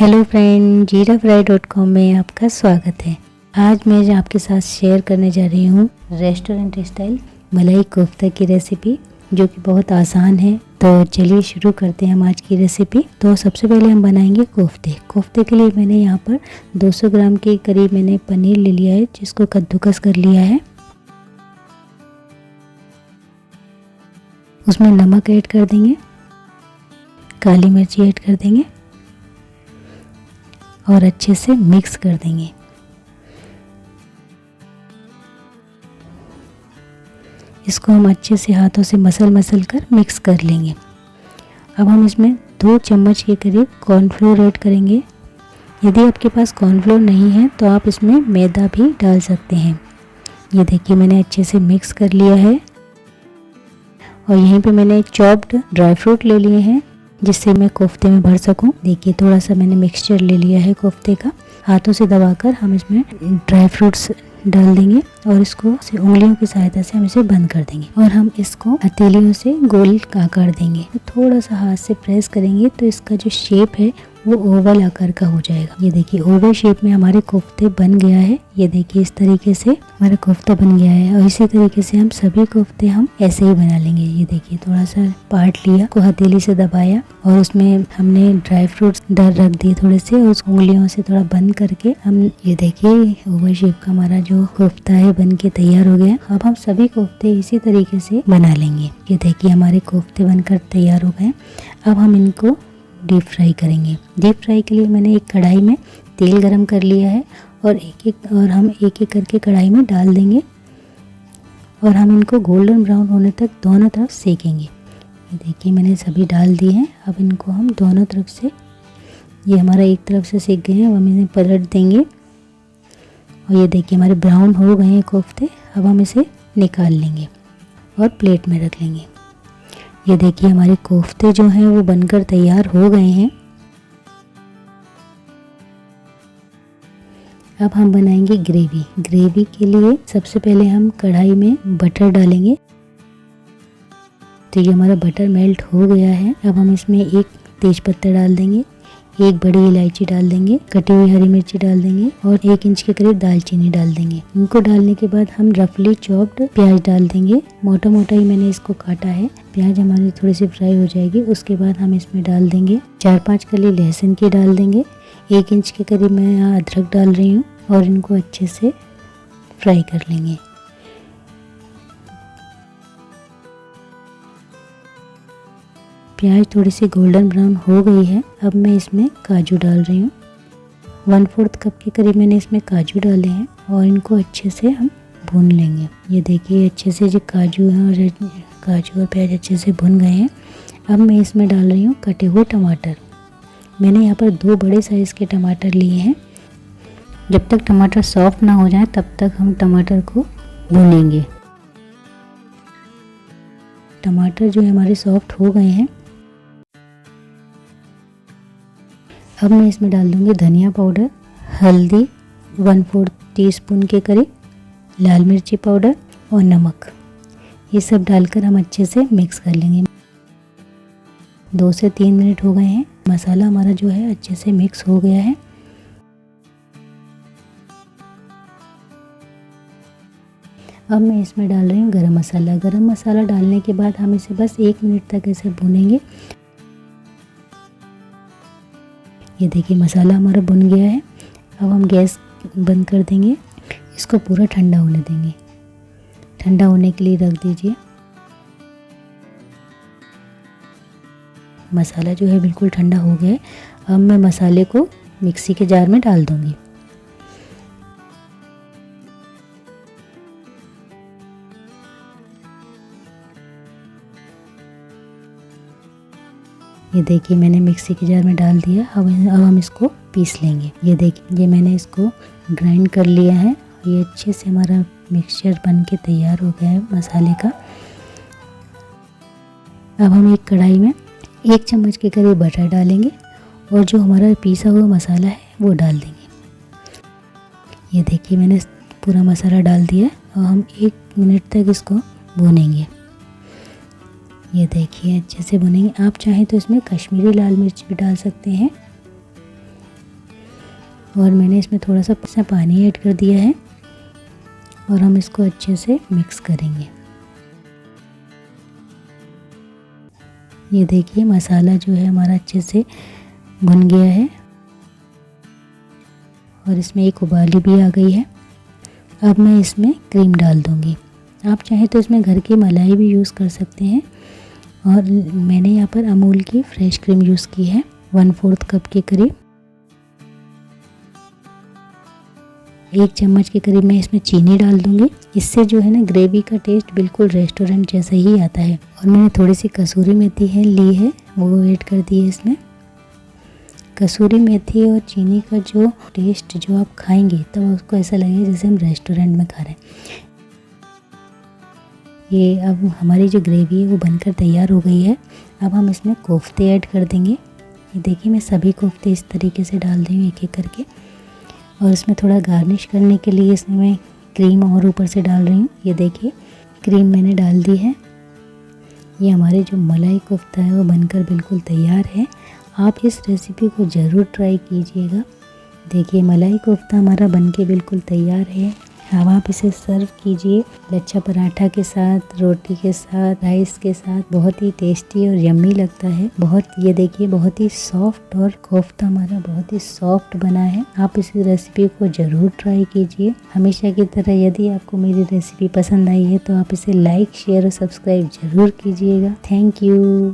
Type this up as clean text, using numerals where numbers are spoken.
Hello friend, जीराफ्राई.com में आपका स्वागत है। आज मैं आपके साथ शेयर करने जा रही हूँ रेस्टोरेंट स्टाइल मलाई कोफ्ता की रेसिपी, जो कि बहुत आसान है। तो चलिए शुरू करते हैं हम आज की रेसिपी। तो सबसे पहले हम बनाएंगे कोफ्ते। कोफ्ते के लिए मैंने यहाँ पर 200 ग्राम के करीब मैंने पनीर ले लिया है, जिसको कद्दूकस कर लिया है। उसमें नमक ऐड कर देंगे, काली मिर्ची ऐड कर देंगे और अच्छे से मिक्स कर देंगे। इसको हम अच्छे से हाथों से मसल कर मिक्स कर लेंगे। अब हम इसमें 2 चम्मच के करीब कॉर्नफ्लोर ऐड करेंगे। यदि आपके पास कॉर्नफ्लोर नहीं है तो आप इसमें मैदा भी डाल सकते हैं। ये देखिए मैंने अच्छे से मिक्स कर लिया है। और यहीं पे मैंने चॉप्ड ड्राई फ्रूट ले लिए हैं, जिससे मैं कोफ्ते में भर सकूं। देखिए थोड़ा सा मैंने मिक्सचर ले लिया है कोफ्ते का। हाथों से दबाकर हम इसमें ड्राई फ्रूट्स डाल देंगे और इसको उंगलियों की सहायता से हम इसे बंद कर देंगे। और हम इसको हथेलियों से गोल आकार देंगे। तो थोड़ा सा हाथ से प्रेस करेंगे तो इसका जो शेप है वो ओवल आकार का हो जाएगा। ये देखिए ओवल शेप में हमारे कोफ्ते बन गया है। ये देखिए इस तरीके से हमारा कोफ्ता बन गया है। और इसी तरीके से हम सभी कोफ्ते हम ऐसे ही बना लेंगे। ये देखिए थोड़ा सा पार्ट लिया, को हथेली से दबाया और उसमें हमने ड्राई फ्रूट्स रख दिए थोड़े से, और उस उंगलियों से थोड़ा बंद करके हम ये देखिए ओवल शेप का हमारा जो कोफ्ता है बन के तैयार हो गया। अब हम सभी कोफ्ते इसी तरीके से बना लेंगे। ये देखिए हमारे कोफ्ते बनकर तैयार हो गए। अब हम इनको डीप फ्राई करेंगे। डीप फ्राई के लिए मैंने एक कढ़ाई में तेल गरम कर लिया है और हम एक एक करके कढ़ाई में डाल देंगे और हम इनको गोल्डन ब्राउन होने तक दोनों तरफ सेकेंगे। ये देखिए मैंने सभी डाल दिए हैं। अब इनको हम दोनों तरफ से, ये हमारा एक तरफ से सेक गए हैं, अब हम इन्हें पलट देंगे। और ये देखिए हमारे ब्राउन हो गए हैं कोफ्ते। अब हम इसे निकाल लेंगे और प्लेट में रख लेंगे। ये देखिए हमारे कोफ्ते जो हैं वो बनकर तैयार हो गए हैं। अब हम बनाएंगे ग्रेवी। ग्रेवी के लिए सबसे पहले हम कढ़ाई में बटर डालेंगे। तो ये हमारा बटर मेल्ट हो गया है। अब हम इसमें एक तेजपत्ता डाल देंगे, एक बड़ी इलायची डाल देंगे, कटी हुई हरी मिर्ची डाल देंगे और 1 इंच के करीब दालचीनी डाल देंगे। इनको डालने के बाद हम रफली चॉप्ड प्याज डाल देंगे। मोटा मोटा ही मैंने इसको काटा है। प्याज हमारी थोड़ी सी फ्राई हो जाएगी। उसके बाद हम इसमें डाल देंगे 4-5 कली लहसुन की डाल देंगे। 1 इंच के करीब मैं यहाँ अदरक डाल रही हूँ और इनको अच्छे से फ्राई कर लेंगे। प्याज थोड़ी सी गोल्डन ब्राउन हो गई है। अब मैं इसमें काजू डाल रही हूँ। 1/4 कप के करीब मैंने इसमें काजू डाले हैं और इनको अच्छे से हम भून लेंगे। ये देखिए अच्छे से जो काजू और प्याज अच्छे से भुन गए हैं। अब मैं इसमें डाल रही हूँ कटे हुए टमाटर। मैंने यहाँ पर 2 बड़े साइज़ के टमाटर लिए हैं। जब तक टमाटर सॉफ्ट ना हो जाए तब तक हम टमाटर को भूनेंगे। टमाटर जो है हमारे सॉफ्ट हो गए हैं। अब मैं इसमें डाल दूंगी धनिया पाउडर, हल्दी 1/4 टीस्पून के करीब, लाल मिर्ची पाउडर और नमक। ये सब डालकर हम अच्छे से मिक्स कर लेंगे। 2 से 3 मिनट हो गए हैं। मसाला हमारा जो है अच्छे से मिक्स हो गया है। अब मैं इसमें डाल रही हूँ गरम मसाला। गरम मसाला डालने के बाद हम इसे बस 1 मिनट तक इसे भूनेंगे। ये देखिए मसाला हमारा भुन गया है। अब हम गैस बंद कर देंगे। इसको पूरा ठंडा होने देंगे। ठंडा होने के लिए रख दीजिए। मसाला जो है बिल्कुल ठंडा हो गया है। अब मैं मसाले को मिक्सी के जार में डाल दूंगी। ये देखिए मैंने मिक्सी के जार में डाल दिया। अब हम इसको पीस लेंगे। ये देखिए ये मैंने इसको ग्राइंड कर लिया है। ये अच्छे से हमारा मिक्सचर बन के तैयार हो गया है मसाले का। अब हम एक कढ़ाई में 1 चम्मच के करीब बटर डालेंगे और जो हमारा पीसा हुआ मसाला है वो डाल देंगे। ये देखिए मैंने पूरा मसाला डाल दिया और हम 1 मिनट तक इसको भूनेंगे। ये देखिए अच्छे से भुनेंगे। आप चाहें तो इसमें कश्मीरी लाल मिर्च भी डाल सकते हैं। और मैंने इसमें थोड़ा सा पानी ऐड कर दिया है और हम इसको अच्छे से मिक्स करेंगे। ये देखिए मसाला जो है हमारा अच्छे से भुन गया है और इसमें एक उबाली भी आ गई है। अब मैं इसमें क्रीम डाल दूँगी। आप चाहें तो इसमें घर की मलाई भी यूज़ कर सकते हैं और मैंने यहाँ पर अमूल की फ्रेश क्रीम यूज़ की है 1/4 कप के करीब। 1 चम्मच के करीब मैं इसमें चीनी डाल दूँगी। इससे जो है ना ग्रेवी का टेस्ट बिल्कुल रेस्टोरेंट जैसा ही आता है। और मैंने थोड़ी सी कसूरी मेथी ली है, वो ऐड कर दी है इसमें। कसूरी मेथी और चीनी का जो टेस्ट जो आप खाएंगे तब तो उसको ऐसा लगेगा जैसे हम रेस्टोरेंट में खा रहे हैं। ये अब हमारी जो ग्रेवी है वो बनकर तैयार हो गई है। अब हम इसमें कोफ्ते ऐड कर देंगे। ये देखिए मैं सभी कोफ्ते इस तरीके से डाल रही हूँ एक एक करके। और इसमें थोड़ा गार्निश करने के लिए इसमें मैं क्रीम और ऊपर से डाल रही हूँ। ये देखिए क्रीम मैंने डाल दी है। ये हमारे जो मलाई कोफ्ता है वो बनकर बिल्कुल तैयार है। आप इस रेसिपी को ज़रूर ट्राई कीजिएगा। देखिए मलाई कोफ्ता हमारा बनके बिल्कुल तैयार है। अब आप इसे सर्व कीजिए लच्छा पराठा के साथ, रोटी के साथ, राइस के साथ। बहुत ही टेस्टी और यम्मी लगता है। ये देखिए बहुत ही सॉफ्ट और कोफ्ता हमारा बहुत ही सॉफ्ट बना है। आप इस रेसिपी को ज़रूर ट्राई कीजिए। हमेशा की तरह यदि आपको मेरी रेसिपी पसंद आई है तो आप इसे लाइक, शेयर और सब्सक्राइब ज़रूर कीजिएगा। Thank you.